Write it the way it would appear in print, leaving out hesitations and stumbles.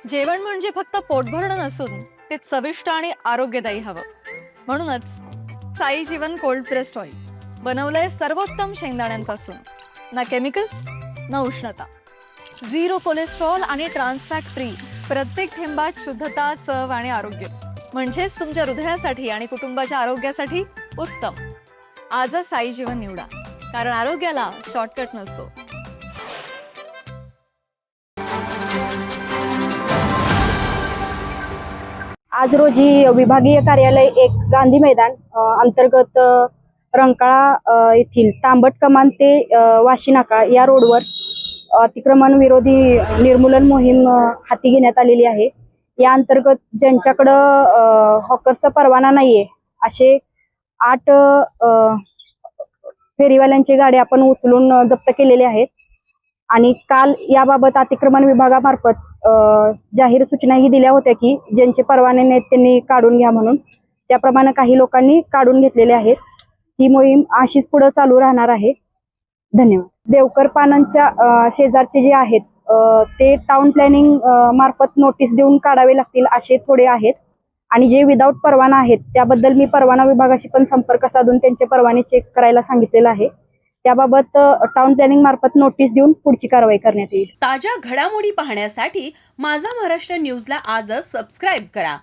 जेवण म्हणजे फक्त पोटभरणं नसून ते चविष्ट आणि आरोग्यदायी हवं. म्हणूनच साई जीवन कोल्ड प्रेस्ड ऑइल बनवलंय सर्वोत्तम शेंगदाण्यांपासून. ना केमिकल्स ना उष्णता, झिरो कोलेस्ट्रॉल आणि ट्रान्सफॅट फ्री. प्रत्येक थेंबात शुद्धता, चव आणि आरोग्य. म्हणजेच तुमच्या हृदयासाठी आणि कुटुंबाच्या आरोग्यासाठी उत्तम. आजच साई जीवन निवडा, कारण आरोग्याला शॉर्टकट नसतो. आज रोजी विभागीय कार्यालय 1 गांधी मैदान अंतर्गत रंकाळा येथील तांबट कमान ते वाशी नाका या रोडवर अतिक्रमण विरोधी निर्मूलन मोहीम हाती घेण्यात आलेली आहे. या अंतर्गत ज्यांच्याकडं हॉकर्सचा परवाना नाहीये असे 8 फेरीवाल्यांची गाडी आपण उचलून जप्त केलेले आहेत. आणि काल याबाबत अतिक्रमण विभागामार्फत जाहीर सूचनाही दिल्या होत्या की ज्यांचे परवाने नाहीत त्यांनी काढून घ्या म्हणून. त्याप्रमाणे काही लोकांनी काढून घेतलेले आहेत. ही मोहीम अशीच पुढे चालू राहणार आहे. धन्यवाद. देवकर पानांच्या शेजारचे जे आहेत ते टाउन प्लॅनिंग मार्फत नोटीस देऊन काढावे लागतील असे थोडे आहेत. आणि जे विदाऊट परवाना आहेत त्याबद्दल मी परवाना विभागाशी पण संपर्क साधून त्यांचे परवाने चेक करायला सांगितलेलं आहे. त्याबाबत टाउन प्लॅनिंग मार्फत नोटीस देऊन पुढची कारवाई करण्यात येईल. ताज्या घडामोडी पाहण्यासाठी माझा महाराष्ट्र न्यूजला आजच सबस्क्राईब करा.